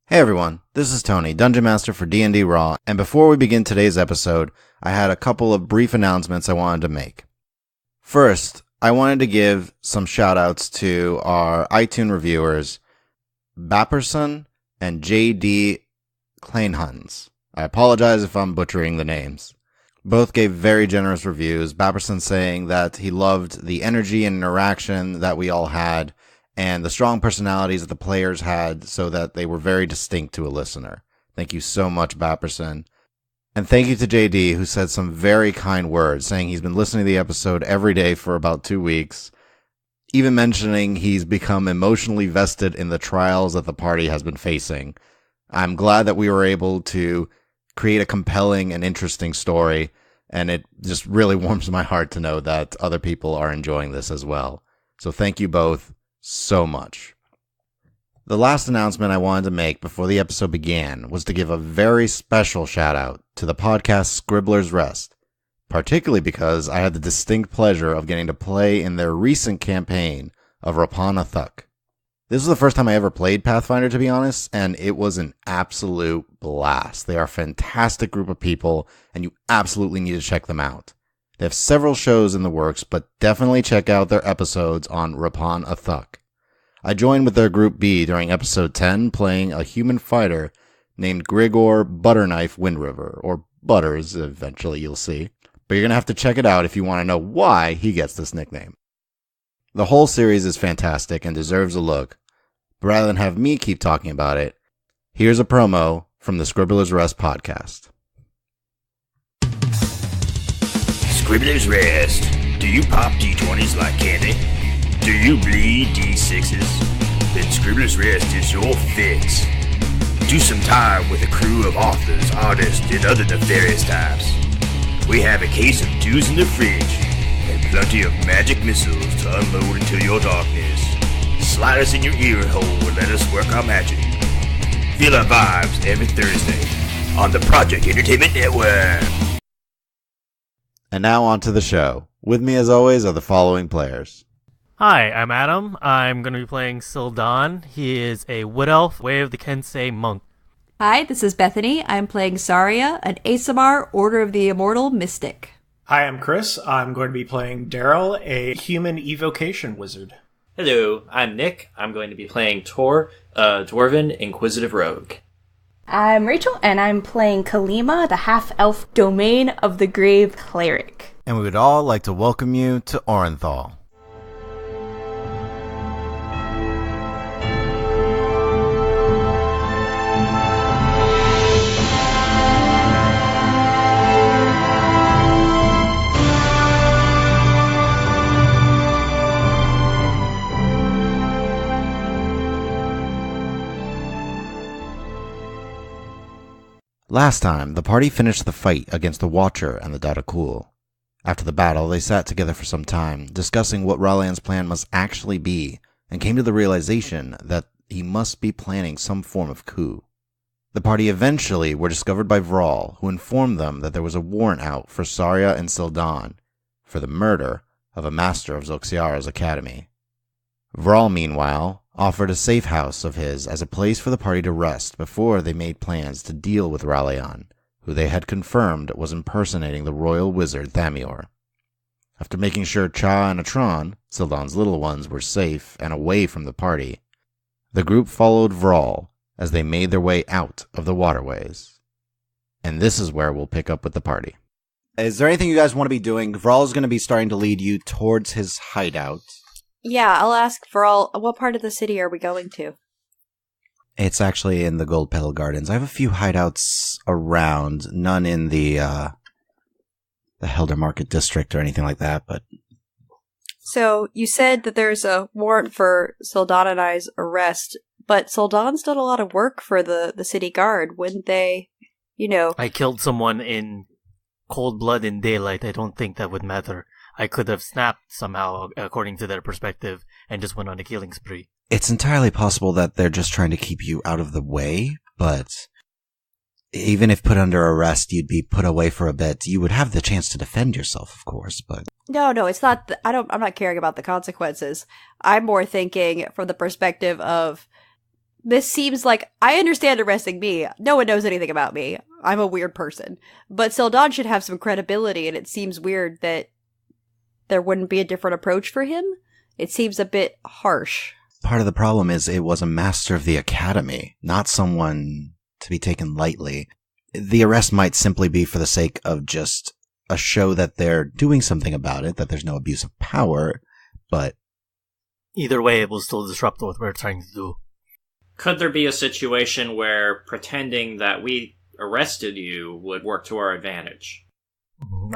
Hey everyone, this is Tony, Dungeon Master for D&D Raw, and before we begin today's episode, I had a couple of brief announcements I wanted to make. First, I wanted to give some shoutouts to our iTunes reviewers, Bapperson and J.D. Kleinhans. I apologize if I'm butchering the names. Both gave very generous reviews, Bapperson saying that he loved the energy and interaction that we all had, and the strong personalities that the players had so that they were very distinct to a listener. Thank you so much, Bapperson. And thank you to JD, who said some very kind words, saying he's been listening to the episode every day for about 2 weeks, even mentioning he's become emotionally vested in the trials that the party has been facing. I'm glad that we were able to create a compelling and interesting story, and it just really warms my heart to know that other people are enjoying this as well. So thank you both so much. The last announcement I wanted to make before the episode began was to give a very special shout out to the podcast Scribbler's Rest, particularly because I had the distinct pleasure of getting to play in their recent campaign of Rapana Thuk. This was the first time I ever played Pathfinder, to be honest, and it was an absolute blast. They are a fantastic group of people, and you absolutely need to check them out. They have several shows in the works, but definitely check out their episodes on Rapana Thuk. I joined with their Group B during episode 10, playing a human fighter named Grigor Butterknife Windriver, or Butters, eventually you'll see. But you're going to have to check it out if you want to know why he gets this nickname. The whole series is fantastic and deserves a look, but rather than have me keep talking about it, here's a promo from the Scribbler's Rest podcast. Scribbler's Rest. Do you pop D20s like candy? Do you bleed D6s? Then Scribbler's Rest is your fix. Do some time with a crew of authors, artists, and other nefarious types. We have a case of dews in the fridge, and plenty of magic missiles to unload into your darkness. Slide us in your ear hole and let us work our magic. Feel our vibes every Thursday on the Project Entertainment Network. And now on to the show. With me as always are the following players. Hi, I'm Adam. I'm going to be playing Sildan. He is a Wood Elf, Way of the Kensei monk. Hi, this is Bethany. I'm playing Saria, an Asamar, Order of the Immortal Mystic. Hi, I'm Chris. I'm going to be playing Daryl, a human evocation wizard. Hello, I'm Nick. I'm going to be playing Tor, a Dwarven Inquisitive Rogue. I'm Rachel, and I'm playing Kalima, the half-elf Domain of the Grave Cleric. And we would all like to welcome you to Orinthal. Last time, the party finished the fight against the Watcher and the Dadakul. After the battle, they sat together for some time, discussing what Ralayan's plan must actually be, and came to the realization that he must be planning some form of coup. The party eventually were discovered by Vral, who informed them that there was a warrant out for Saria and Sildan for the murder of a master of Zoxiara's academy. Vral, meanwhile, offered a safe house of his as a place for the party to rest before they made plans to deal with Ralayan, who they had confirmed was impersonating the royal wizard Thamior. After making sure Cha and Atron, Sildan's little ones, were safe and away from the party, the group followed Vral as they made their way out of the waterways. And this is where we'll pick up with the party. Is there anything you guys want to be doing? Vral is going to be starting to lead you towards his hideout. Yeah, I'll ask Vral, what part of the city are we going to? It's actually in the Gold Petal Gardens. I have a few hideouts around, none in the Helder Market District or anything like that, but... So, you said that there's a warrant for Sildan and I's arrest, but Sildan's done a lot of work for the city guard. Wouldn't they, I killed someone in cold blood in daylight. I don't think that would matter. I could have snapped somehow, according to their perspective, and just went on a killing spree. It's entirely possible that they're just trying to keep you out of the way, but even if put under arrest, you'd be put away for a bit. You would have the chance to defend yourself, of course, but... No, it's not... I'm not caring about the consequences. I'm more thinking from the perspective of This seems like, I understand arresting me. No one knows anything about me. I'm a weird person. But Sildon should have some credibility, and it seems weird that there wouldn't be a different approach for him. It seems a bit harsh. Part of the problem is it was a master of the academy, not someone to be taken lightly. The arrest might simply be for the sake of just a show that they're doing something about it, that there's no abuse of power, but... Either way, it will still disrupt what we're trying to do. Could there be a situation where pretending that we arrested you would work to our advantage?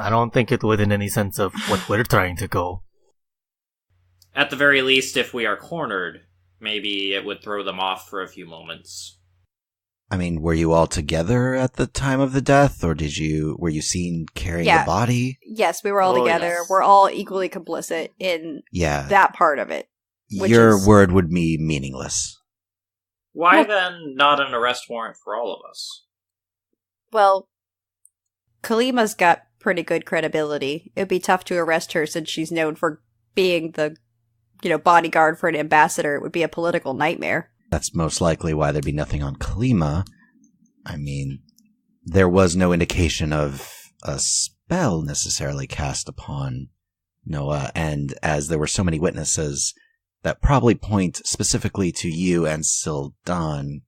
I don't think it would in any sense of what we're trying to go. At the very least, if we are cornered, maybe it would throw them off for a few moments. I mean, were you all together at the time of the death, or were you seen carrying the body? Yes, we were all together. Yes. We're all equally complicit in that part of it. Your word would be meaningless. Why then not an arrest warrant for all of us? Well, Kalima's got pretty good credibility. It'd be tough to arrest her since she's known for being the, bodyguard for an ambassador. It would be a political nightmare. That's most likely why there'd be nothing on Kalima. I mean, there was no indication of a spell necessarily cast upon Noah, and as there were so many witnesses that probably point specifically to you and Sildon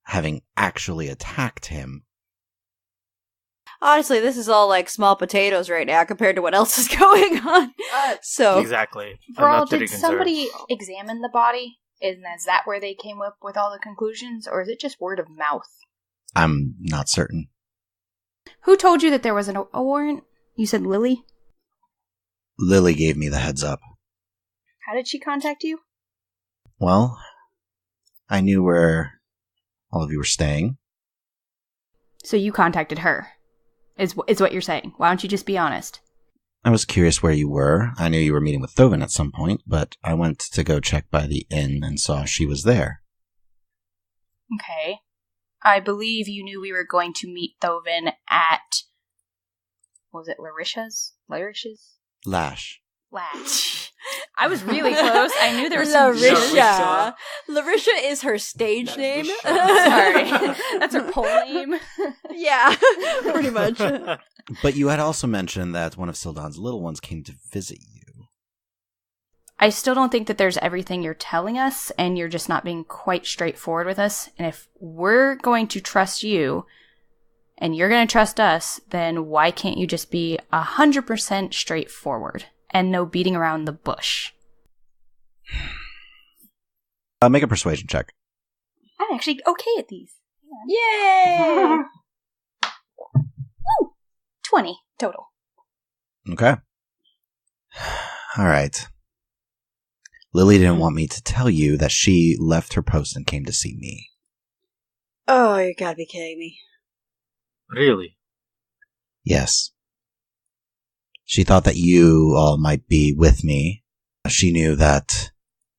having actually attacked him. Honestly, this is all like small potatoes right now compared to what else is going on. So Exactly. Brawl, did somebody examine the body? And is that where they came up with all the conclusions? Or is it just word of mouth? I'm not certain. Who told you that there was a warrant? You said Lily? Lily gave me the heads up. How did she contact you? Well, I knew where all of you were staying. So you contacted her, is what you're saying. Why don't you just be honest? I was curious where you were. I knew you were meeting with Thovin at some point, but I went to go check by the inn and saw she was there. Okay. I believe you knew we were going to meet Thovin at... What was it, Larisha's? Lash. I was really close. I knew there was some... Larisha. Larisha is her stage name. Sorry. That's her pole name. Yeah, pretty much. But you had also mentioned that one of Sildon's little ones came to visit you. I still don't think that there's everything you're telling us, and you're just not being quite straightforward with us. And if we're going to trust you, and you're going to trust us, then why can't you just be 100% straightforward? And no beating around the bush. Make a persuasion check. I'm actually okay at these. Yay! Woo! 20 total. Okay. All right. Lily didn't want me to tell you that she left her post and came to see me. Oh, you gotta be kidding me. Really? Yes. She thought that you all might be with me. She knew that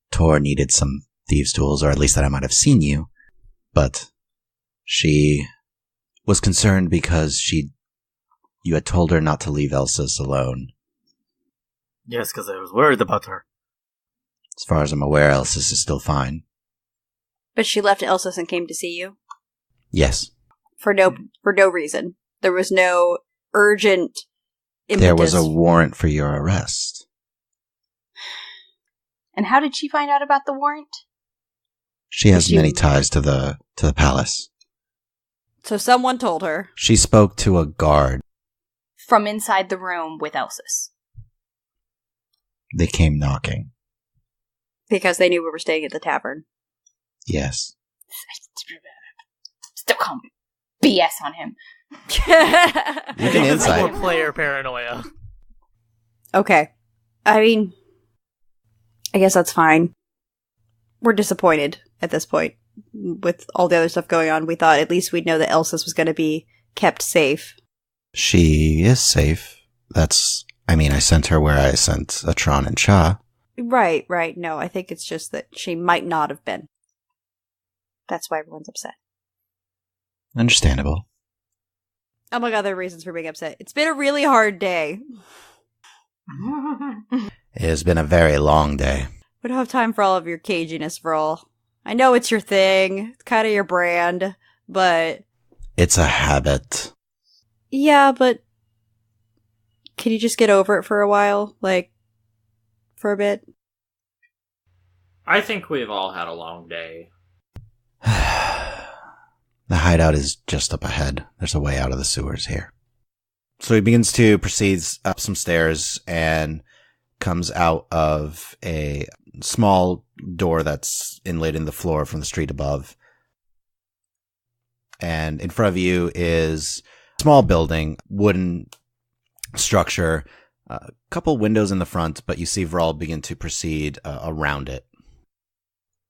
Tor needed some thieves' tools, or at least that I might have seen you. But she was concerned because you had told her not to leave Elsa's alone. Yes, because I was worried about her. As far as I'm aware, Elsa's is still fine. But she left Elsa's and came to see you? Yes. For no reason. There was no urgent impetus. There was a warrant for your arrest. And how did she find out about the warrant? She has many ties to the palace. So someone told her. She spoke to a guard. From inside the room with Elsa's. They came knocking. Because they knew we were staying at the tavern. Yes. Still calling BS on him. You can insight. More player paranoia. Okay. I mean, I guess that's fine. We're disappointed at this point. With all the other stuff going on, we thought at least we'd know that Elsa's was going to be kept safe. She is safe. I sent her where I sent Atron and Cha. Right. No, I think it's just that she might not have been. That's why everyone's upset. Understandable. Among other reasons for being upset. It's been a really hard day. It has been a very long day. We don't have time for all of your caginess, Brawl. I know it's your thing. It's kind of your brand, but... It's a habit. Yeah, but... Can you just get over it for a while? Like, for a bit? I think we've all had a long day. The hideout is just up ahead. There's a way out of the sewers here. So he begins to proceed up some stairs and comes out of a small door that's inlaid in the floor from the street above. And in front of you is a small building, wooden structure, a couple windows in the front, but you see Vral begin to proceed around it.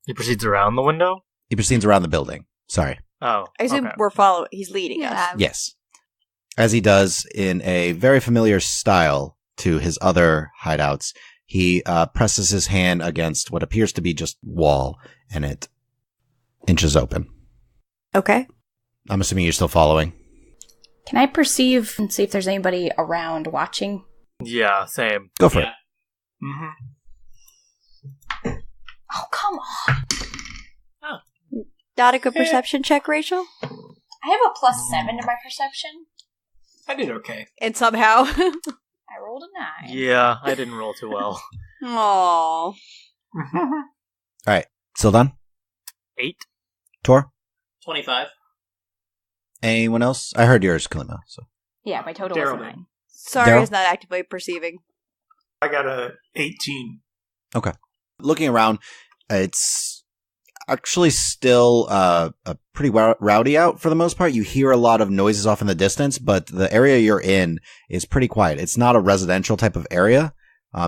He proceeds around the window? He proceeds around the building. Sorry. Oh. I assume okay. we're following. He's leading us. Yes. As he does in a very familiar style to his other hideouts, he presses his hand against what appears to be just wall, and it inches open. Okay. I'm assuming you're still following. Can I perceive and see if there's anybody around watching? Yeah, same. Go for it. Mm-hmm. Oh, come on. Not a good perception check, Rachel? I have a +7 to my perception. I did okay. And somehow... I rolled a 9. Yeah, I didn't roll too well. Aww. All right. Still done? 8. Tor? 25. Anyone else? I heard yours, Kalima. So. Yeah, my total Daryl was a did. 9. Sorry, Daryl? he's not actively perceiving. I got a 18. Looking around, it's actually still pretty rowdy out for the most part. You hear a lot of noises off in the distance, but the area you're in is pretty quiet. It's not a residential type of area.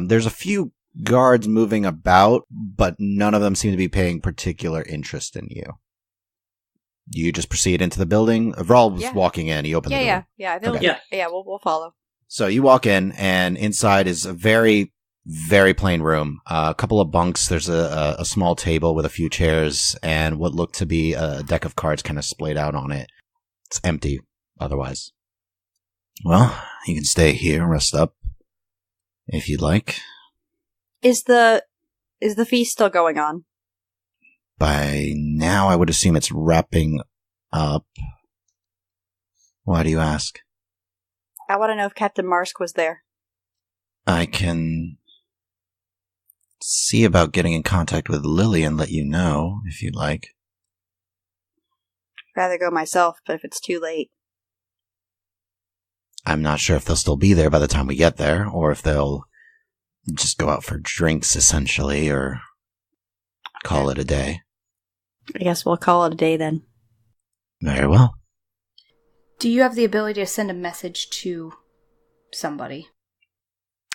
There's a few guards moving about, but none of them seem to be paying particular interest in you. You just proceed into the building. Vral was walking in. He opened the door. Yeah. I feel Okay. Yeah, we'll follow. So you walk in, and inside is a very, very plain room. A couple of bunks. There's a small table with a few chairs and what looked to be a deck of cards kind of splayed out on it. It's empty otherwise. Well, you can stay here, rest up, if you'd like. Is the feast still going on? By now, I would assume it's wrapping up. Why do you ask? I want to know if Captain Marsk was there. I can see about getting in contact with Lily and let you know, if you'd like. I'd rather go myself, but if it's too late. I'm not sure if they'll still be there by the time we get there, or if they'll just go out for drinks, essentially, or call it a day. I guess we'll call it a day then. Very well. Do you have the ability to send a message to somebody?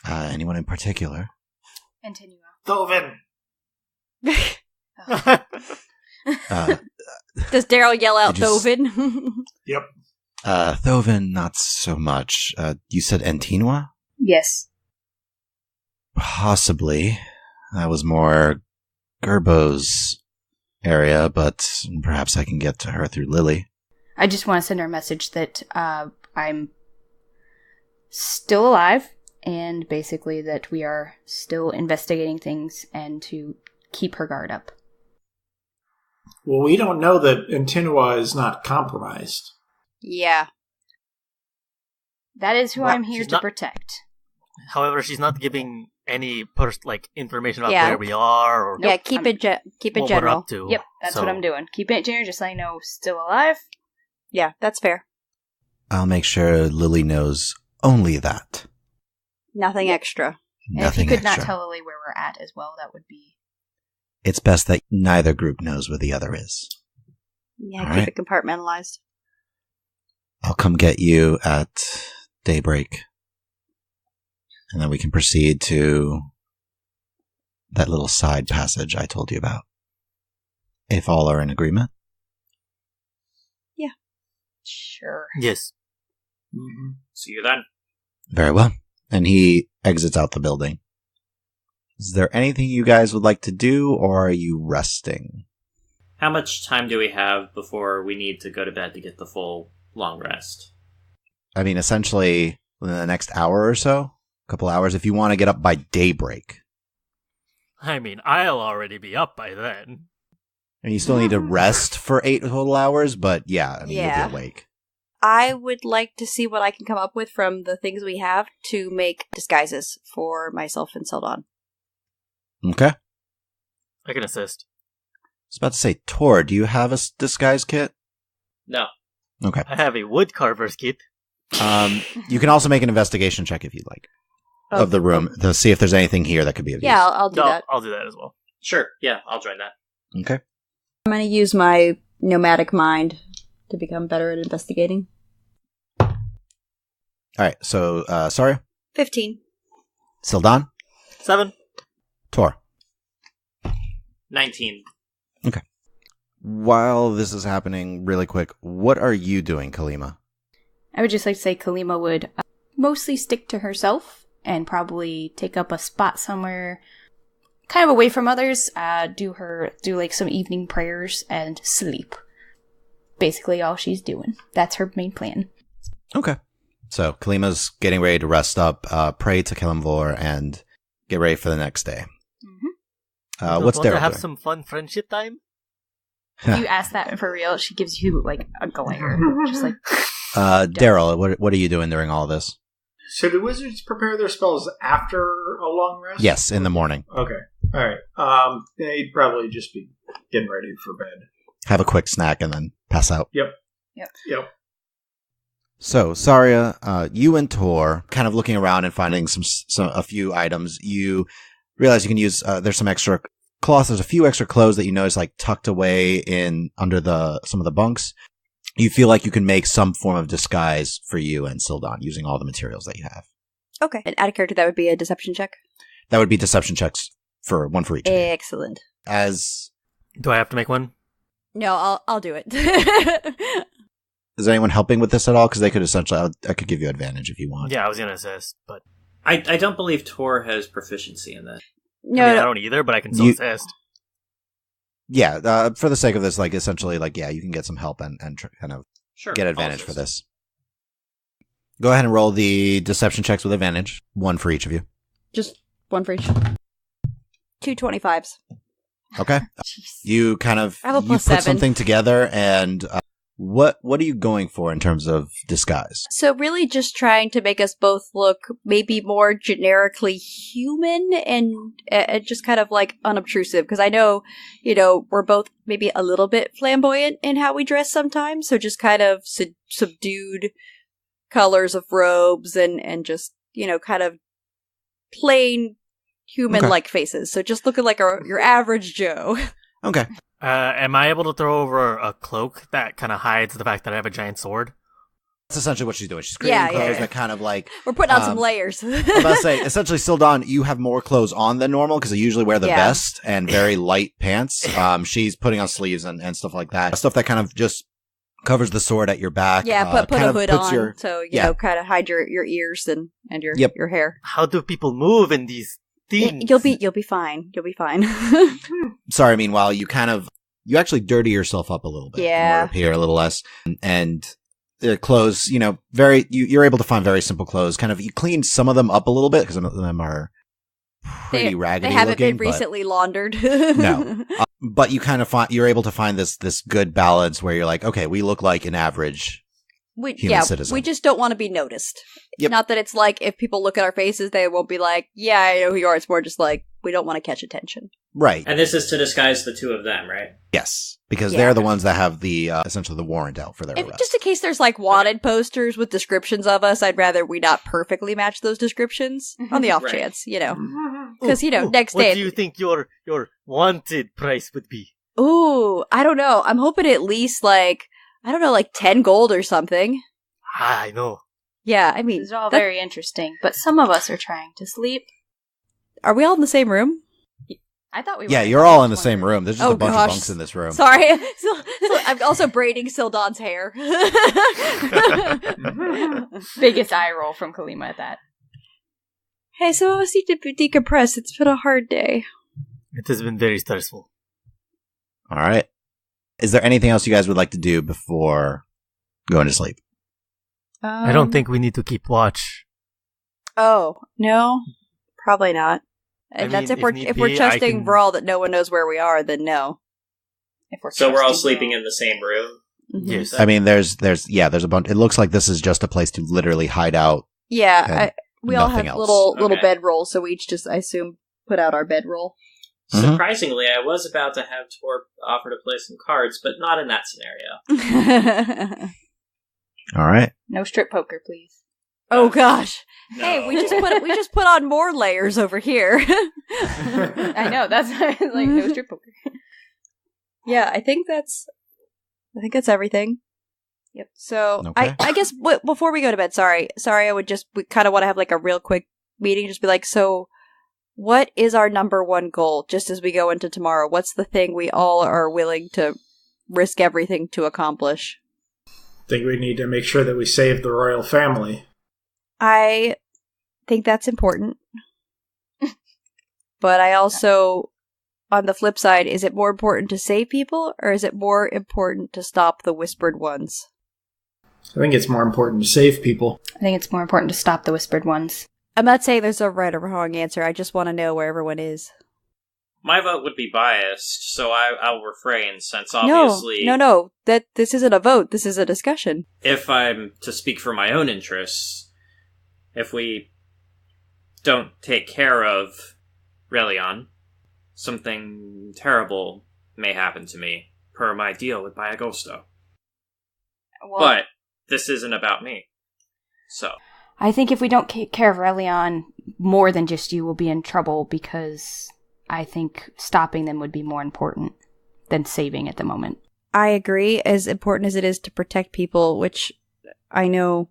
Anyone in particular? Antinua. Thovin! Does Daryl yell out Did you Thovin? Yep. Thovin, not so much. You said Antinua? Yes. Possibly. That was more Gerbo's area, but perhaps I can get to her through Lily. I just want to send her a message that I'm still alive, and basically that we are still investigating things, and to keep her guard up. Well, we don't know that Antinua is not compromised. Yeah. That is who Well, I'm here she's to not- protect. However, she's not giving any information about Yeah. where we are or Yeah, keep it what we're general. up to. Yep, that's So- what I'm doing. Keep it general, just so I know still alive. Yeah, that's fair. I'll make sure Lily knows only that. Nothing extra. And Nothing if you could extra. not tell Lily where we're at as well, that would be... It's best that neither group knows where the other is. Yeah, All keep right. it compartmentalized. I'll come get you at daybreak. And then we can proceed to that little side passage I told you about. If all are in agreement. Sure. Yes. Mm-hmm. See you then. Very well. And he exits out the building. Is there anything you guys would like to do, or are you resting? How much time do we have before we need to go to bed to get the full long rest? I mean, essentially, within the next hour or so, a couple hours, if you want to get up by daybreak. I mean, I'll already be up by then. And you still need to rest for 8 total hours, but yeah, I mean, Yeah. you'll be awake. I would like to see what I can come up with from the things we have to make disguises for myself and Seldon. Okay. I can assist. I was about to say, Tor, do you have a disguise kit? No. Okay. I have a wood carver's kit. You can also make an investigation check if you'd like of the room to see if there's anything here that could be of Yeah, use. I'll do that. I'll do that as well. Sure. Yeah, I'll join that. Okay. I'm going to use my nomadic mind to become better at investigating. All right. So, Saria, 15. Sildan, 7. Tor. 19. Okay. While this is happening, really quick, what are you doing, Kalima? I would just like to say Kalima would mostly stick to herself and probably take up a spot somewhere kind of away from others, do like some evening prayers and sleep. Basically all she's doing. That's her main plan. Okay. So, Kalima's getting ready to rest up, pray to Kelimvor, and get ready for the next day. What's Want to Daryl have doing? some fun friendship time? You ask that for real, she gives you like a glare. Just like Daryl, what are you doing during all this? So do wizards prepare their spells after a long rest? Yes, in the morning. Okay. All right. They'd probably just be getting ready for bed. Have a quick snack and then pass out. Yep. So, Saria, you and Tor, kind of looking around and finding a few items, you realize you can use, there's some extra cloth, there's a few extra clothes that you notice like tucked away in under some of the bunks. You feel like you can make some form of disguise for you and Sildan using all the materials that you have. Okay. And add a character, that would be a deception check. That would be deception checks for one for each. of you. Excellent. As Do I have to make one? No, I'll do it. is anyone helping with this at all? Because they could essentially, I could give you advantage if you want. Yeah, I was gonna assist, but I don't believe Tor has proficiency in that. No, I mean, I no. don't either. But I can still assist. Yeah, for the sake of this, like essentially, like you can get some help and kind of Sure. get I'll advantage for assist. this. Go ahead and roll the deception checks with advantage. One for each of you. Just one for each. 2 25s. Okay. You kind of I have a you plus put 7. something together, and what are you going for in terms of disguise? So really just trying to make us both look maybe more generically human and just kind of like unobtrusive. Because I know, we're both maybe a little bit flamboyant in how we dress sometimes. So just kind of subdued colors of robes and just, kind of plain human-like faces. So just looking like your average Joe. Okay. Am I able to throw over a cloak that kind of hides the fact that I have a giant sword? That's essentially what she's doing. She's creating Yeah, clothes yeah. that kind of like... We're putting on some layers. I'm about to say, essentially, Sildan, you have more clothes on than normal because they usually wear the Yeah. vest and very light pants. She's putting on sleeves and stuff like that. Stuff that kind of just covers the sword at your back. Yeah, put kind a of hood puts on, your- so Yeah. kind of hide your ears and your Yep. your hair. How do people move in these things? You'll be fine. You'll be fine. Sorry, meanwhile, you actually dirty yourself up a little bit. Yeah. More up here, a little less. And the clothes, you're able to find very simple clothes. Kind of, you clean some of them up a little bit because some of them are pretty raggedy They haven't looking. been recently laundered. No. But you kind of you're able to find this good balance where you're like, okay, we look like an average human citizen. we just don't want to be noticed. Yep. Not that it's like if people look at our faces, they won't be like, "Yeah, I know who you are." It's more just like we don't want to catch attention. Right. And this is to disguise the two of them, right? Yes. Because Yeah. they're the ones that have the essentially the warrant out for their If, arrest. just in case there's like wanted posters with descriptions of us, I'd rather we not perfectly match those descriptions on the off Right. chance, because next What day. do you think your wanted price would be? Ooh, I don't know. I'm hoping at least like 10 gold or something. I know. Yeah, I mean, This is all that- very interesting, but some of us are trying to sleep. are we all in the same room? I thought we were. Yeah, you're all in the same room. There's just Oh, a bunch gosh. of bunks in this room. Sorry, so I'm also braiding Sildon's hair. Biggest eye roll from Kalima at that. Hey, so I need to decompress. It's been a hard day. It has been very stressful. All right. Is there anything else you guys would like to do before going to sleep? I don't think we need to keep watch. Oh no, probably not. I And that's mean, if we're if need if we're be, I trusting can- Vral that no one knows where we are. Then no. If we're So we're all trusting sleeping Vrol. in the same room? Yes. I mean, there's a bunch. It looks like this is just a place to literally hide out. Yeah, And we all nothing have else. little Okay. bedrolls, so we each just, I assume, put out our bedroll. Mhm. Surprisingly, I was about to have Tor offer to play some cards, but not in that scenario. All right. No strip poker, please. Oh gosh! No. Hey, we just put on more layers over here. I know, that's why I was like, no strip poker. Yeah, I think that's everything. Yep. So Okay. I guess before we go to bed, sorry, we kind of want to have like a real quick meeting, just be like, so what is our number one goal? Just as we go into tomorrow, what's the thing we all are willing to risk everything to accomplish? I think we need to make sure that we save the royal family. I think that's important. But I also, on the flip side, is it more important to save people, or is it more important to stop the Whispered Ones? I think it's more important to save people. I think it's more important to stop the whispered ones. I'm not saying there's a right or wrong answer, I just want to know where everyone is. My vote would be biased, so I'll refrain, since obviously... No, this isn't a vote, this is a discussion. If I'm to speak for my own interests, if we don't take care of Ralayan, something terrible may happen to me, per my deal with Bayagosto. Well, But this isn't about me. So, I think if we don't take care of Ralayan, more than just you will be in trouble, because I think stopping them would be more important than saving at the moment. I agree, as important as it is to protect people, which I know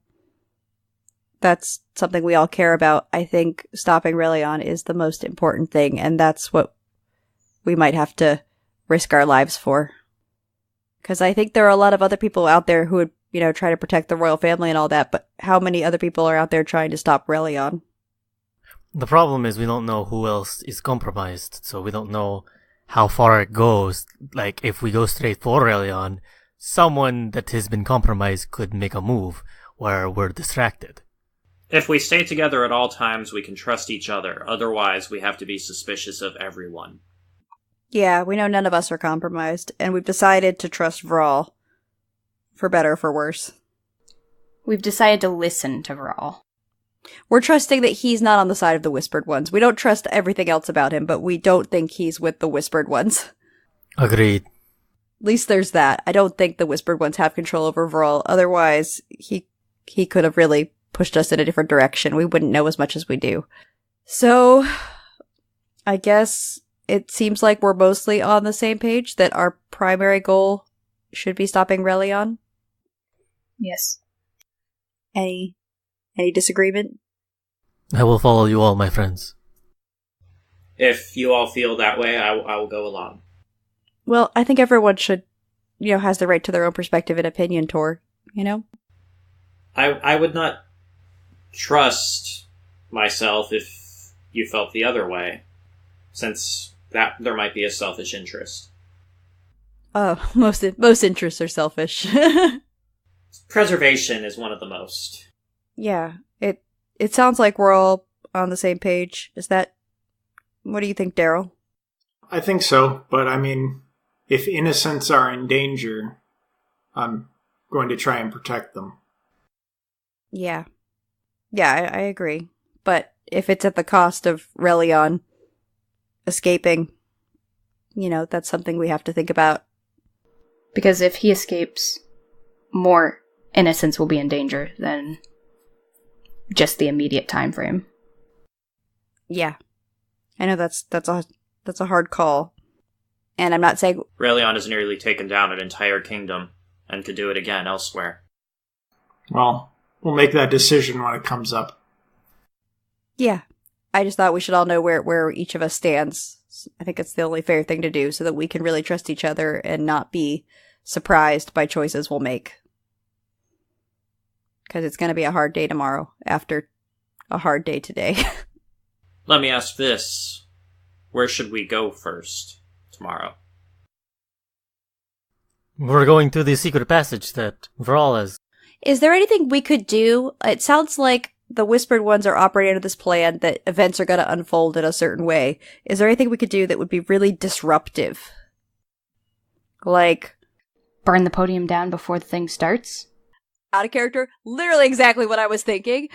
that's something we all care about. I think stopping Ralayan is the most important thing, and that's what we might have to risk our lives for. Because I think there are a lot of other people out there who would, try to protect the royal family and all that, but how many other people are out there trying to stop Ralayan? The problem is we don't know who else is compromised, so we don't know how far it goes. Like, if we go straight for Ralayan, someone that has been compromised could make a move where we're distracted. if we stay together at all times, we can trust each other. Otherwise, we have to be suspicious of everyone. Yeah, we know none of us are compromised, and we've decided to trust Vrol. For better or for worse. We've decided to listen to Vrol. We're trusting that he's not on the side of the Whispered Ones. We don't trust everything else about him, but we don't think he's with the Whispered Ones. Agreed. At least there's that. I don't think the Whispered Ones have control over Vrol. Otherwise, he could have really pushed us in a different direction. We wouldn't know as much as we do. So, I guess it seems like we're mostly on the same page, that our primary goal should be stopping Ralayan. Yes. Any disagreement? I will follow you all, my friends. If you all feel that way, I will go along. Well, I think everyone should, has the right to their own perspective and opinion, Tor, I would not trust myself if you felt the other way, since that there might be a selfish interest. Oh, most interests are selfish. Preservation is one of the most. Yeah, it sounds like we're all on the same page. What do you think, Daryl? I think so, but I mean, if innocents are in danger, I'm going to try and protect them. Yeah. Yeah, I agree. But if it's at the cost of Ralayan escaping, that's something we have to think about. Because if he escapes, more innocents will be in danger than just the immediate time frame. Yeah. I know that's a hard call. And I'm not saying Ralayan has nearly taken down an entire kingdom, and could do it again elsewhere. Well, we'll make that decision when it comes up. Yeah. I just thought we should all know where each of us stands. I think it's the only fair thing to do so that we can really trust each other and not be surprised by choices we'll make. Because it's going to be a hard day tomorrow after a hard day today. Let me ask this. Where should we go first tomorrow? We're going to the secret passage that Vrol has. Is there anything we could do? It sounds like the Whispered Ones are operating under this plan that events are going to unfold in a certain way. Is there anything we could do that would be really disruptive? Like, Burn the podium down before the thing starts? out of character, literally exactly what I was thinking.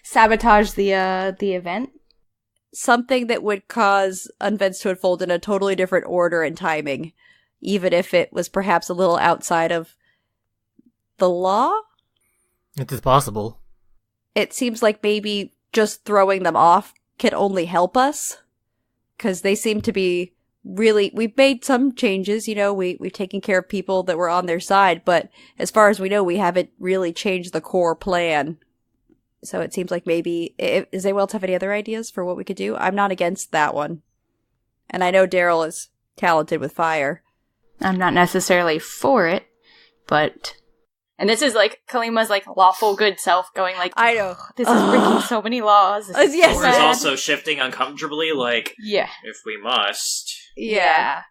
Sabotage the event? Something that would cause events to unfold in a totally different order and timing, even if it was perhaps a little outside of the law? It is possible. It seems like maybe just throwing them off can only help us, because they seem to be really, we've made some changes, we've taken care of people that were on their side, but as far as we know, we haven't really changed the core plan. So it seems like maybe, does anyone else have any other ideas for what we could do? I'm not against that one. And I know Daryl is talented with fire. I'm not necessarily for it, but... And this is like Kalima's like lawful good self going like, I know. This is breaking so many laws. This is Yes. so Or is bad." also shifting uncomfortably, like, Yeah. if we must. Yeah.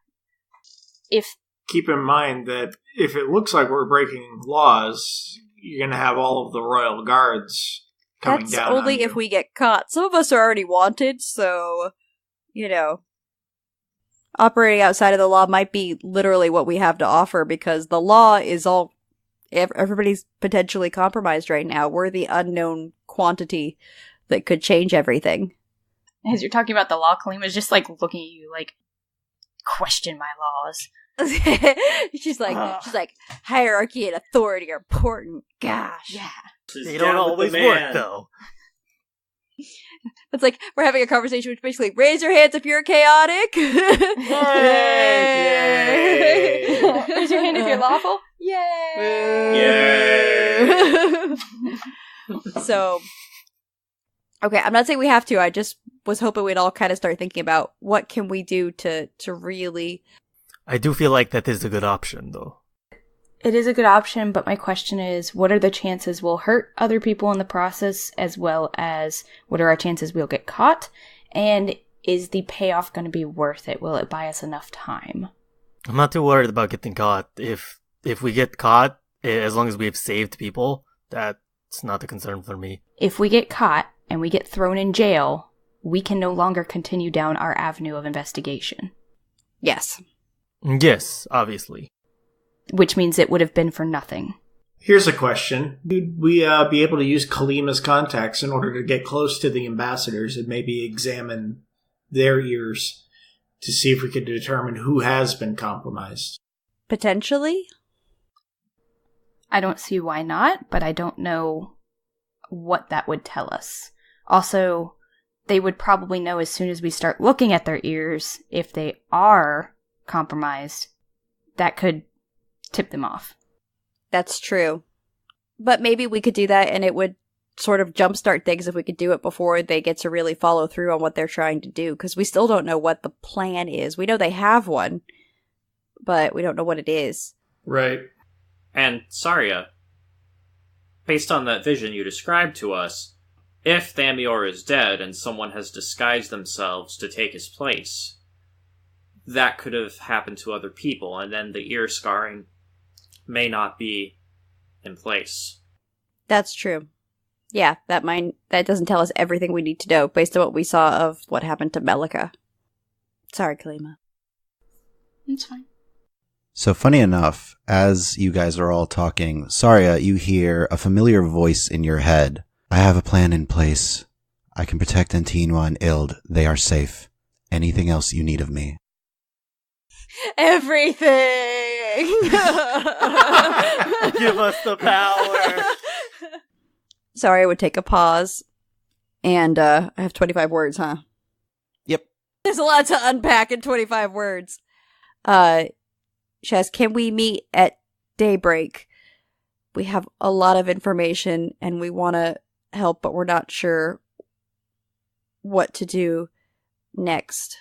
If Keep in mind that if it looks like we're breaking laws, you're going to have all of the royal guards coming That's down. only on if you. we get caught. Some of us are already wanted, so, operating outside of the law might be literally what we have to offer, because the law is all, everybody's potentially compromised right now. We're the unknown quantity that could change everything. as you're talking about the law, Kalima's just like looking at you like, question my laws. she's like, hierarchy and authority are important. Gosh. Yeah. They don't always work, though. It's like we're having a conversation which basically, raise your hands if you're chaotic. Yay! Raise your hand if you're lawful. Yay! So, okay, I'm not saying we have to. I just was hoping we'd all kind of start thinking about what can we do to really... I do feel like that is a good option, though. It is a good option, but my question is, what are the chances we'll hurt other people in the process, as well as what are our chances we'll get caught? And is the payoff going to be worth it? Will it buy us enough time? I'm not too worried about getting caught. If we get caught, as long as we have saved people, that's not a concern for me. If we get caught and we get thrown in jail, we can no longer continue down our avenue of investigation. Yes. Yes, obviously. Which means it would have been for nothing. Here's a question. Would we be able to use Kalima's contacts in order to get close to the ambassadors and maybe examine their ears to see if we could determine who has been compromised? Potentially? I don't see why not, but I don't know what that would tell us. Also, they would probably know as soon as we start looking at their ears if they are compromised. That could tip them off. That's true. But maybe we could do that and it would sort of jumpstart things if we could do it before they get to really follow through on what they're trying to do. Because we still don't know what the plan is. We know they have one, but we don't know what it is. Right. And, Saria, based on that vision you described to us, if Thamior is dead and someone has disguised themselves to take his place, that could have happened to other people, and then the ear scarring may not be in place. That's true. Yeah, that doesn't tell us everything we need to know based on what we saw of what happened to Melika. Sorry, Kalima. It's fine. So funny enough, as you guys are all talking, Saria, you hear a familiar voice in your head. I have a plan in place. I can protect Antinua and Ild. They are safe. Anything else you need of me? Everything! Give us the power! Sorry, I would take a pause. And, I have 25 words, huh? Yep. There's a lot to unpack in 25 words. Shaz, can we meet at daybreak? We have a lot of information and we want to help, but we're not sure what to do next.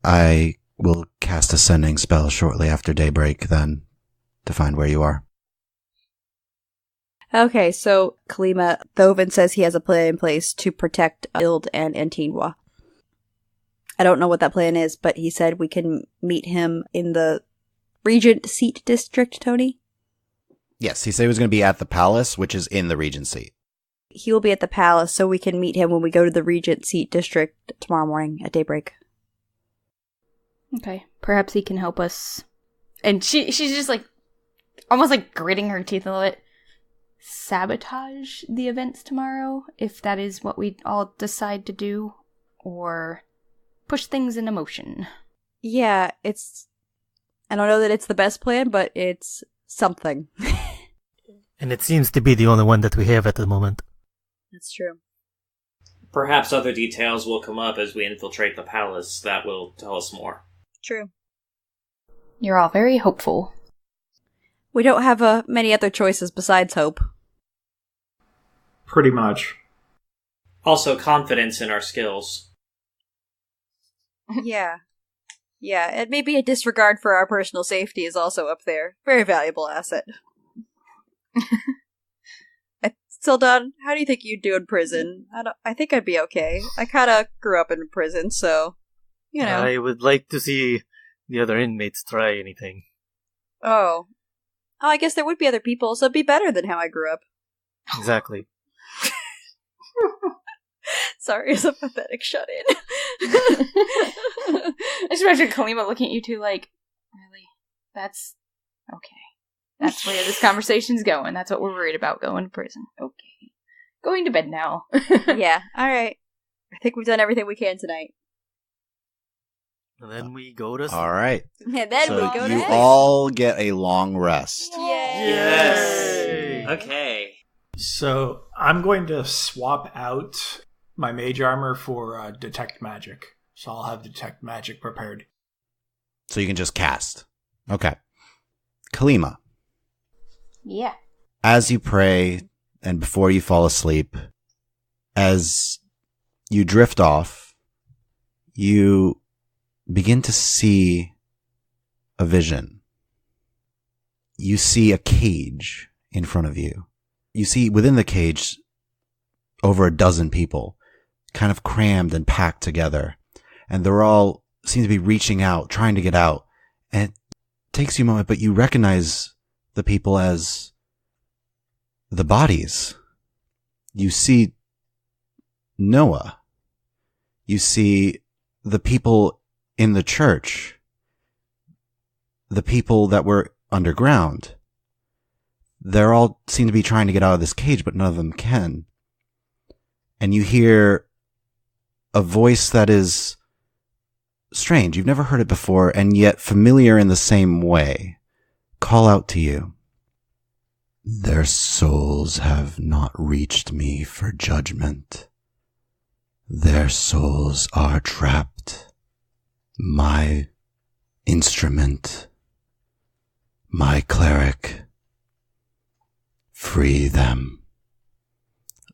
I will cast a sending spell shortly after daybreak, then, to find where you are. Okay, so Kalima, Thovin says he has a plan in place to protect Ild and Antinua. I don't know what that plan is, but he said we can meet him in the Regent Seat District, Tony? Yes, he said he was going to be at the palace, which is in the Regency. He will be at the palace, so we can meet him when we go to the Regent Seat District tomorrow morning at daybreak. Okay, perhaps he can help us. And she's just like, almost like gritting her teeth a little bit. Sabotage the events tomorrow, if that is what we all decide to do, or push things into motion. Yeah, I don't know that it's the best plan, but it's something. And it seems to be the only one that we have at the moment. That's true. Perhaps other details will come up as we infiltrate the palace that will tell us more. True. You're all very hopeful. We don't have many other choices besides hope. Pretty much. Also, confidence in our skills. Yeah. Yeah, and maybe a disregard for our personal safety is also up there. Very valuable asset. Sildon, how do you think you'd do in prison? I think I'd be okay. I kind of grew up in prison, so, you know. I would like to see the other inmates try anything. Oh, I guess there would be other people, so it'd be better than how I grew up. Exactly. Sorry, it's a pathetic shut-in. I just imagine Kalima looking at you two like, really? That's okay. That's where this conversation's going. That's what we're worried about, going to prison. Okay. Going to bed now. Yeah, alright. I think we've done everything we can tonight. And then we go to sleep. All right. And then So we go to you sleep. all get a long rest. Yay! Yes! Okay. So I'm going to swap out my mage armor for detect magic. So I'll have detect magic prepared. So you can just cast. Okay. Kalima, Yeah. as you pray and before you fall asleep, as you drift off, you begin to see a vision. You see a cage in front of you. You see within the cage over a dozen people, kind of crammed and packed together. And they're all seem to be reaching out, trying to get out. And it takes you a moment, but you recognize the people as the bodies. You see Noah. You see the people in the church. The people that were underground. They're all seem to be trying to get out of this cage, but none of them can. And you hear a voice that is strange. You've never heard it before, and yet familiar in the same way. Call out to you. Their souls have not reached me for judgment. Their souls are trapped. My instrument, my cleric, free them.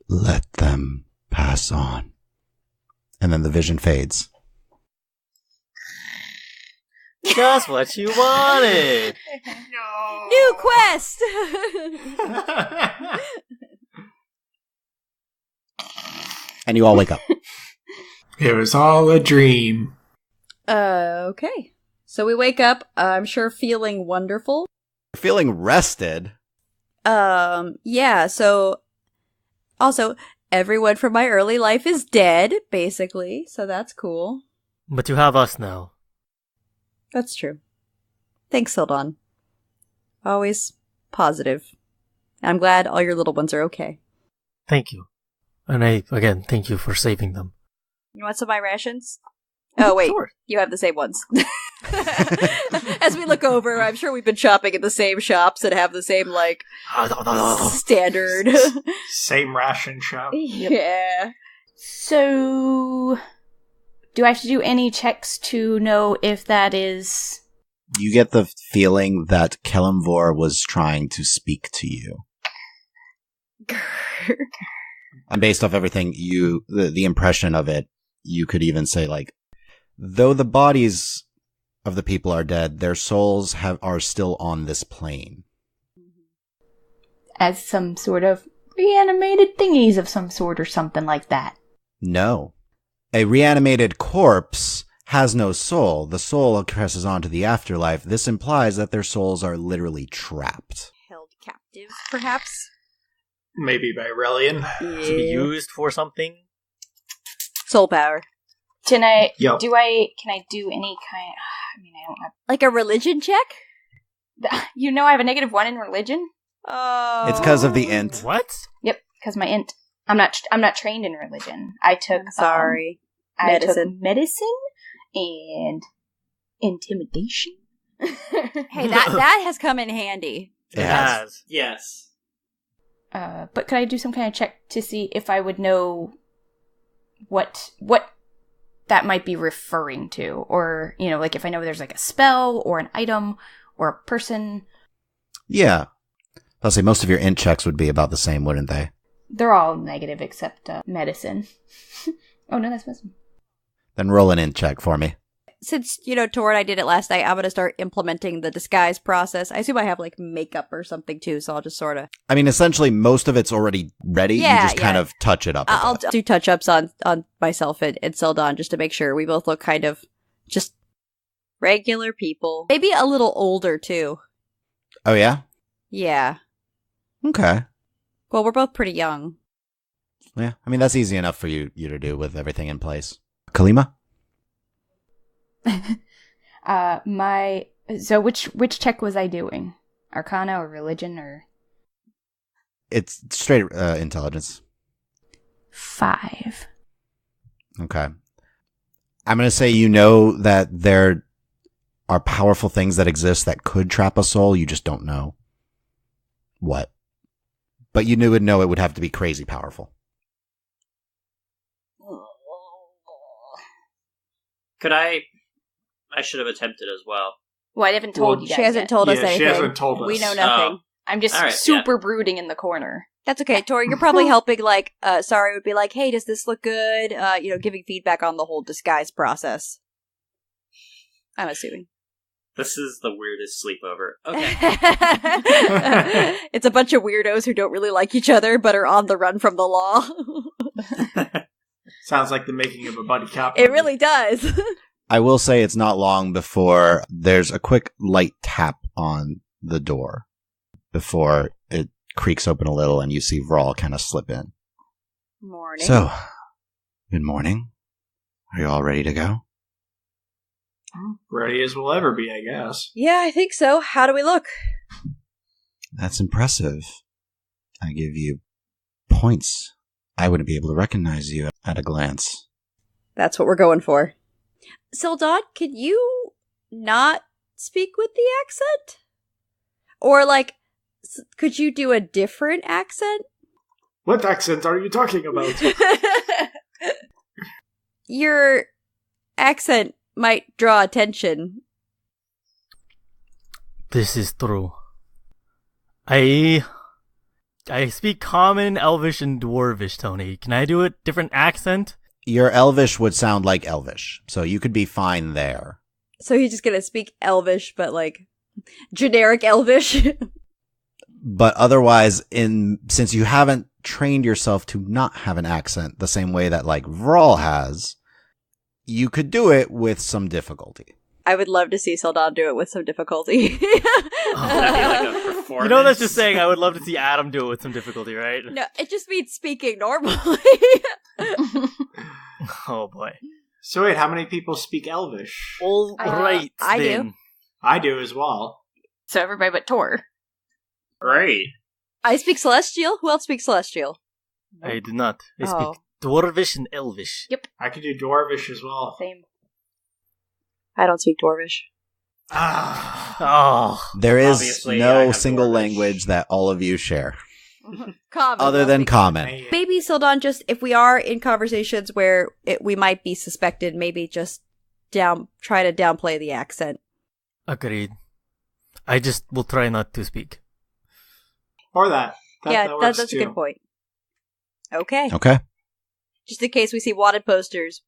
Let them pass on. And then the vision fades. Just what you wanted! New quest! And you all wake up. It was all a dream. Okay. So we wake up, I'm sure feeling wonderful. Feeling rested. Yeah, so also everyone from my early life is dead, basically, so that's cool. But you have us now. That's true. Thanks, Sildon. Always positive. I'm glad all your little ones are okay. Thank you. And again, thank you for saving them. You want some of my rations? Oh, wait. Sure. You have the same ones. As we look over, I'm sure we've been shopping at the same shops that have the same, standard. Same ration shop. Yeah. So, do I have to do any checks to know if that is... You get the feeling that Kelimvor was trying to speak to you. And based off everything, the impression of it, you could even say, though the bodies of the people are dead, their souls are still on this plane. As some sort of reanimated thingies of some sort or something like that. No. A reanimated corpse has no soul. The soul passes on to the afterlife. This implies that their souls are literally trapped. Held captive, perhaps? Maybe by Ralayan. To be used for something? Soul power. Can I Yo. do any kind... I mean, I don't have... Like a religion check? You know I have a -1 in religion? Oh. It's because of the int. What? Yep, because my int. I'm not trained in religion. I took... I'm sorry. I took medicine and intimidation. Hey, that has come in handy. It has. Yes. But could I do some kind of check to see if I would know what that might be referring to? Or, you know, like if I know there's like a spell or an item or a person. Yeah. I'll say most of your int checks would be about the same, wouldn't they? They're all negative except medicine. Oh, no, that's medicine. Then roll an int check for me. Since, Tor and I did it last night, I'm going to start implementing the disguise process. I assume I have, like, makeup or something, too, so I'll just sort of... I mean, essentially, most of it's already ready. Yeah, you just kind of touch it up. I'll do touch-ups on myself and Seldon just to make sure we both look kind of just regular people. Maybe a little older, too. Oh, yeah? Yeah. Okay. Well, we're both pretty young. Yeah, I mean, that's easy enough for you to do with everything in place. Kalima? So which check was I doing? Arcana or religion or? It's straight intelligence. 5. Okay. I'm going to say you know that there are powerful things that exist that could trap a soul. You just don't know what. But you would know it would have to be crazy powerful. Could I should have attempted as well. Well, I haven't told you guys She hasn't yet. told us anything. She hasn't told us. We know nothing. I'm just All right, super brooding in the corner. That's okay, Tori. You're probably helping, like, Sari would be like, hey, does this look good? Giving feedback on the whole disguise process. I'm assuming. This is the weirdest sleepover. Okay. It's a bunch of weirdos who don't really like each other, but are on the run from the law. Sounds like the making of a buddy cop. It really does. I will say it's not long before there's a quick light tap on the door before it creaks open a little and you see Vral kind of slip in. Morning. So, good morning. Are you all ready to go? Ready as we'll ever be, I guess. Yeah, I think so. How do we look? That's impressive. I give you points. I wouldn't be able to recognize you at a glance. That's what we're going for. Sildad, can you not speak with the accent? Or, like, could you do a different accent? What accent are you talking about? Your accent might draw attention. This is true. I speak Common, Elvish, and Dwarvish, Tony. Can I do a different accent? Your Elvish would sound like Elvish, so you could be fine there. So he's just gonna speak Elvish, but, like, generic Elvish? But otherwise, since you haven't trained yourself to not have an accent the same way that, like, Vral has, you could do it with some difficulty. I would love to see Sildad do it with some difficulty. That'd be like a performance. You know, that's just saying I would love to see Adam do it with some difficulty, right? No, it just means speaking normally. Oh boy. So wait, how many people speak Elvish? All right, I do. then. I do as well. So everybody but Tor. Great. I speak Celestial. Who else speaks Celestial? I do not. I Oh. speak Dwarvish and Elvish. Yep. I could do Dwarvish as well. Same. I don't speak Dwarvish. Ah. Oh. There is Obviously, I no have single Dwarvish. language that all of you share, Common. other than Common. Maybe, Sildon, just if we are in conversations where we might be suspected, maybe just try to downplay the accent. Agreed. I just will try not to speak. Or that. Yeah, that works that's too. a good point. Okay. Okay. Just in case we see wanted posters.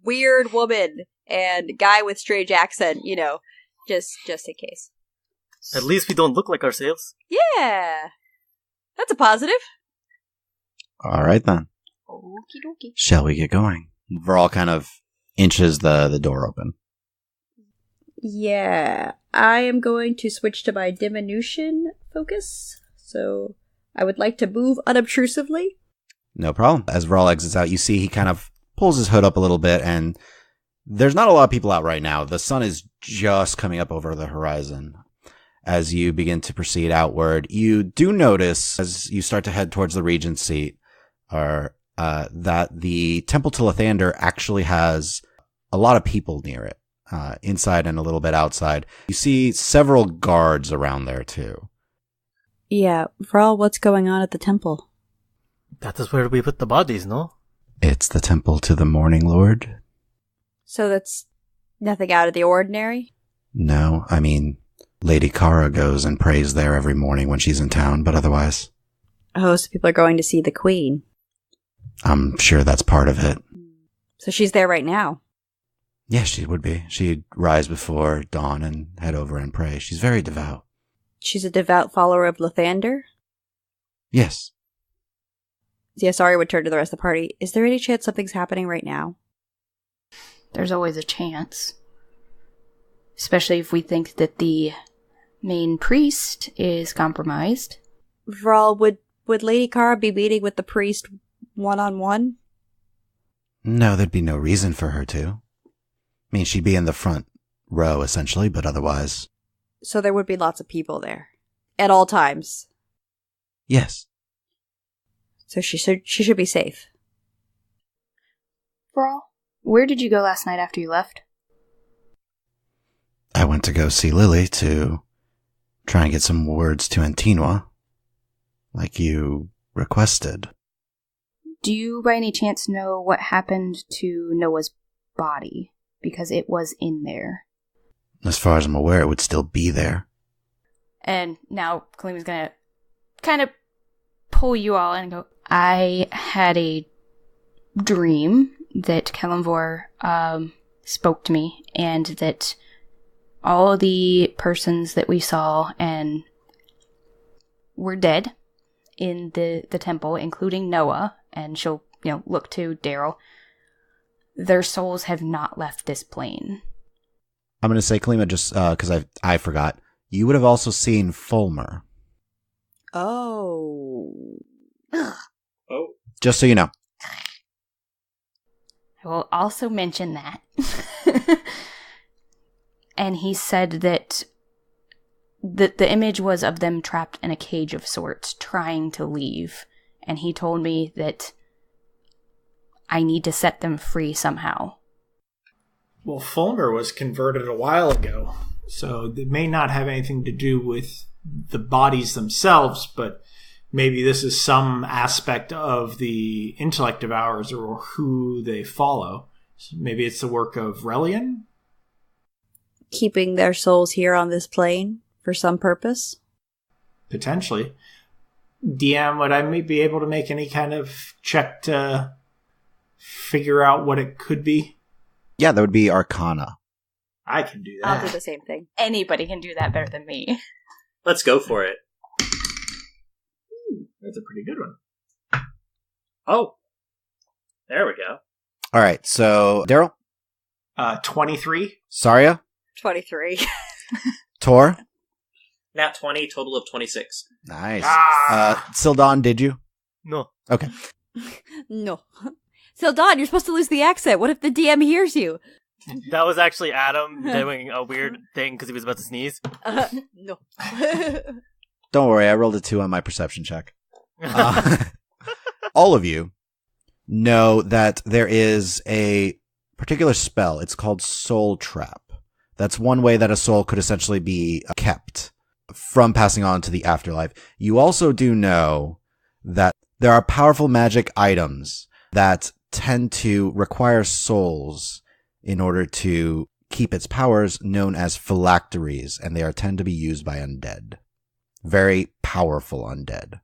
Weird woman and guy with strange accent, just in case. At least we don't look like ourselves. Yeah. That's a positive. All right, then. Okie dokie. Shall we get going? Vral kind of inches the door open. Yeah. I am going to switch to my diminution focus. So I would like to move unobtrusively. No problem. As Vral exits out, you see he kind of pulls his hood up a little bit, and There's not a lot of people out right now. The sun is just coming up over the horizon. As you begin to proceed outward, you do notice, as you start to head towards the Regent's seat, that the Temple to Lathander actually has a lot of people near it, inside and a little bit outside. You see several guards around there, too. Yeah, Vral, what's going on at the temple? That is where we put the bodies, no? It's the Temple to the Morning Lord. So that's nothing out of the ordinary? No, I mean, Lady Kara goes and prays there every morning when she's in town, but otherwise... Oh, so people are going to see the queen. I'm sure that's part of it. So she's there right now? Yes, she would be. She'd rise before dawn and head over and pray. She's very devout. She's a devout follower of Lathander? Yes. Ziasari would turn to the rest of the party. Is there any chance something's happening right now? There's always a chance. Especially if we think that the main priest is compromised. Vral, would Lady Kara be meeting with the priest one-on-one? No, there'd be no reason for her to. I mean, she'd be in the front row, essentially, but otherwise... So there would be lots of people there. At all times. Yes. So she should be safe. Brawl, where did you go last night after you left? I went to go see Lily to try and get some words to Antinua, like you requested. Do you by any chance know what happened to Noah's body? Because it was in there. As far as I'm aware, it would still be there. And now Kalima's gonna kind of pull you all in and go, I had a dream that Kalimvor spoke to me, and that all the persons that we saw and were dead in the temple, including Noah, and she'll, look to Daryl, their souls have not left this plane. I'm going to say, Kalima, just because I forgot, you would have also seen Fulmer. Oh. Oh. Just so you know. I will also mention that. And he said that the image was of them trapped in a cage of sorts, trying to leave. And he told me that I need to set them free somehow. Well, Fulmer was converted a while ago, so it may not have anything to do with the bodies themselves, but maybe this is some aspect of the intellect of ours or who they follow. So maybe it's the work of Ralayan? Keeping their souls here on this plane for some purpose? Potentially. DM, would I be able to make any kind of check to figure out what it could be? Yeah, that would be Arcana. I can do that. I'll do the same thing. Anybody can do that better than me. Let's go for it. Ooh, that's a pretty good one. Oh. There we go. All right, so Daryl? 23. Saria? 23. Tor? Nat 20, total of 26. Nice. Ah! Sildon, did you? No. Okay. No. Sildon, you're supposed to lose the accent. What if the DM hears you? That was actually Adam doing a weird thing because he was about to sneeze. No. Don't worry, I rolled a 2 on my perception check. All of you know that there is a particular spell. It's called Soul Trap. That's one way that a soul could essentially be kept from passing on to the afterlife. You also do know that there are powerful magic items that tend to require souls in order to keep its powers, known as phylacteries, and they tend to be used by undead. Very powerful undead.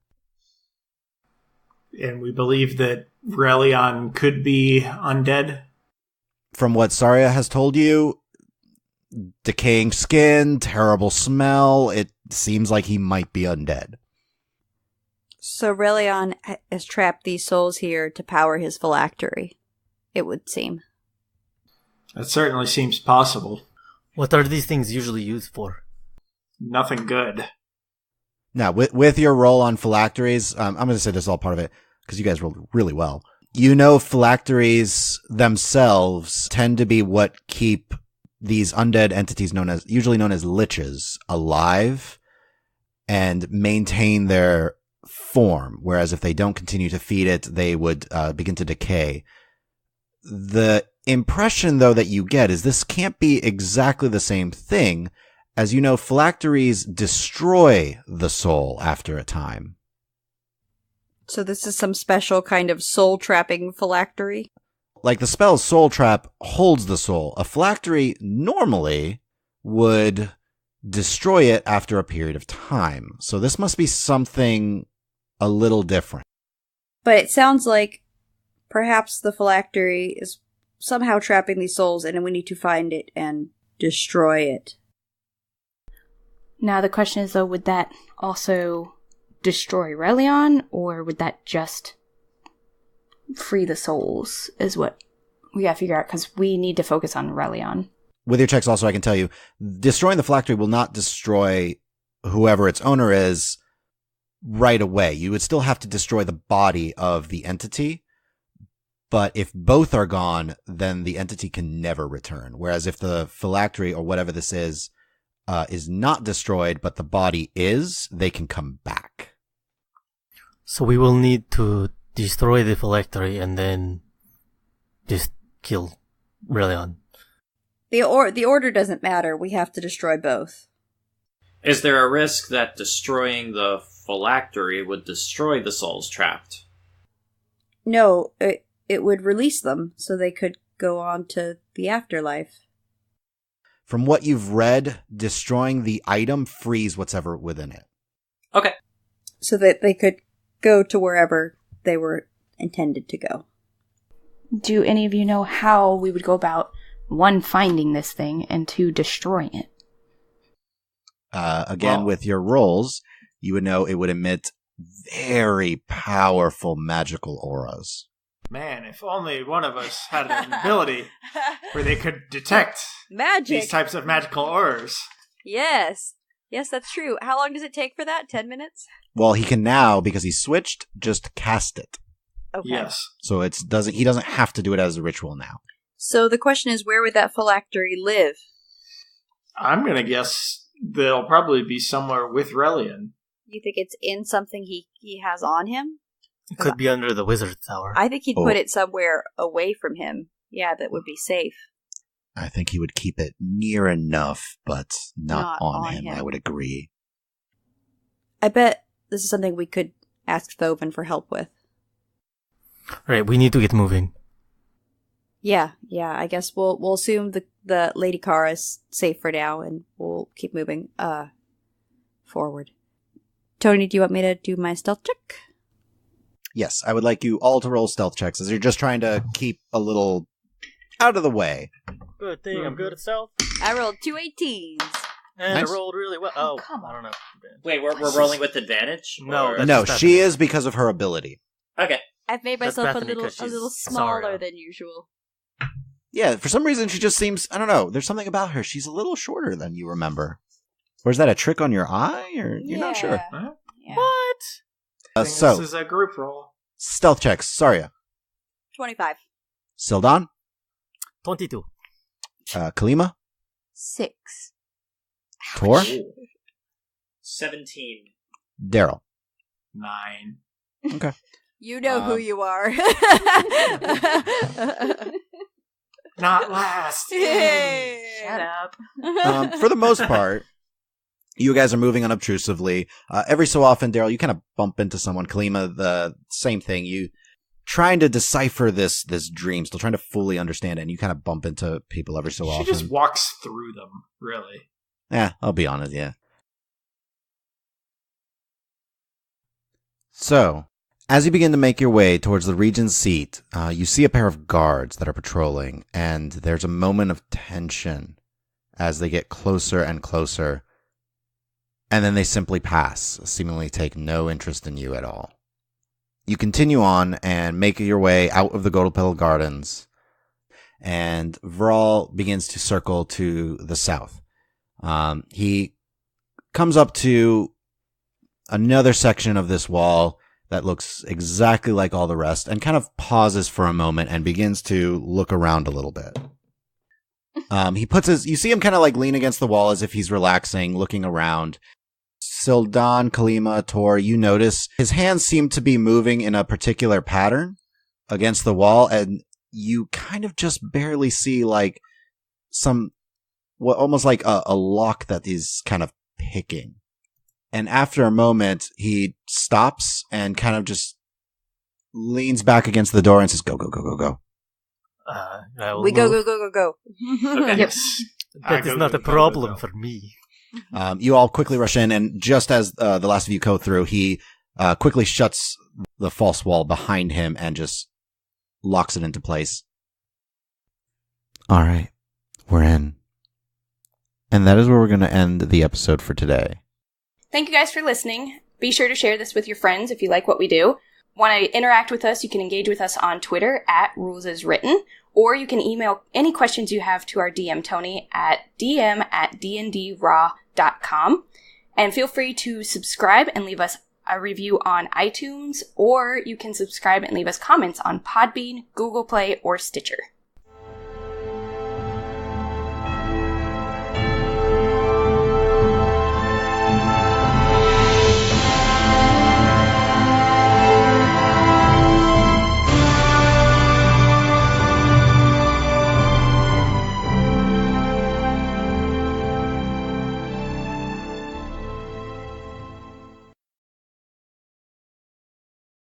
And we believe that Ralayan could be undead? From what Saria has told you, decaying skin, terrible smell, it seems like he might be undead. So Ralayan has trapped these souls here to power his phylactery, it would seem. That certainly seems possible. What are these things usually used for? Nothing good. Now, with your roll on phylacteries, I'm going to say this is all part of it, because you guys rolled really well. You know, phylacteries themselves tend to be what keep these undead entities usually known as liches alive and maintain their form. Whereas if they don't continue to feed it, they would begin to decay. The impression, though, that you get is this can't be exactly the same thing. As you know, phylacteries destroy the soul after a time. So this is some special kind of soul-trapping phylactery? Like the spell Soul Trap holds the soul. A phylactery normally would destroy it after a period of time. So this must be something a little different. But it sounds like perhaps the phylactery is somehow trapping these souls, and we need to find it and destroy it. Now the question is, though, would that also destroy Ralayan, or would that just free the souls, is what we gotta figure out, because we need to focus on Ralayan. With your checks also, I can tell you, destroying the phylactery will not destroy whoever its owner is right away. You would still have to destroy the body of the entity, but if both are gone, then the entity can never return. Whereas if the phylactery, or whatever this is not destroyed, but the body is, they can come back. So we will need to destroy the phylactery and then just kill Ralayan. The order doesn't matter. We have to destroy both. Is there a risk that destroying the phylactery would destroy the souls trapped? No, it would release them so they could go on to the afterlife. From what you've read, destroying the item frees what's ever within it. Okay. So that they could go to wherever they were intended to go. Do any of you know how we would go about, 1, finding this thing, and 2, destroying it? With your rolls, you would know it would emit very powerful magical auras. Man, if only one of us had an ability where they could detect Magic! these types of magical auras. Yes. Yes, that's true. How long does it take for that? 10 minutes? Well, he can now, because he switched, just cast it. Okay. Yes. So he doesn't have to do it as a ritual now. So the question is, where would that phylactery live? I'm going to guess they'll probably be somewhere with Ralayan. You think it's in something he has on him? It could be under the wizard tower. I think he'd put it somewhere away from him. Yeah, that would be safe. I think he would keep it near enough, but not on him. I would agree. I bet this is something we could ask Thoven for help with. Right, we need to get moving. Yeah, I guess we'll assume the Lady Kara is safe for now, and we'll keep moving forward. Tony, do you want me to do my stealth check? Yes, I would like you all to roll stealth checks, as you're just trying to keep a little out of the way. Good thing I'm good at stealth. I rolled 2 18s. And Nice. I rolled really well. Oh, Oh, come on. I don't know. Wait, we're rolling with advantage? No, Or- that's No, just she happening. is because of her ability. Okay. I've made That's myself a Bethany, little 'cause she's smaller Saria. than usual. Yeah, for some reason she just seems, I don't know, there's something about her. She's a little shorter than you remember. Or is that a trick on your eye? Or you're not sure. Huh? Yeah. What? I think So, this is a group roll. stealth checks. Saria. 25. Sildan. 22. Kalima. 6. Tor. 17. Daryl. 9. Okay. You know who you are. Not last. Shut up. For the most part, you guys are moving unobtrusively. Every so often, Daryl, you kind of bump into someone. Kalima, the same thing. You trying to decipher this dream, still trying to fully understand it, and you kind of bump into people every so She often. just walks through them, really. Yeah, I'll be honest, yeah. So, as you begin to make your way towards the Regent's seat, you see a pair of guards that are patrolling, and there's a moment of tension as they get closer and closer, and then they simply pass, seemingly take no interest in you at all. You continue on and make your way out of the Goldpedal Gardens, and Vral begins to circle to the south. He comes up to another section of this wall, that looks exactly like all the rest and kind of pauses for a moment and begins to look around a little bit. You see him kind of like lean against the wall as if he's relaxing, looking around. Sildan, Kalima, Tor, you notice his hands seem to be moving in a particular pattern against the wall, and you kind of just barely see like almost like a lock that he's kind of picking. And after a moment, he stops and kind of just leans back against the door and says, "Go, go, go, go, go." We go, go, go, go, go. Okay. Yep. That is not a problem for me. You all quickly rush in, and just as the last of you go through, he quickly shuts the false wall behind him and just locks it into place. All right, we're in. And that is where we're going to end the episode for today. Thank you guys for listening. Be sure to share this with your friends if you like what we do. Want to interact with us, you can engage with us on Twitter at RulesAsWritten, or you can email any questions you have to our DM, Tony, at dm@dndraw.com. And feel free to subscribe and leave us a review on iTunes, or you can subscribe and leave us comments on Podbean, Google Play, or Stitcher.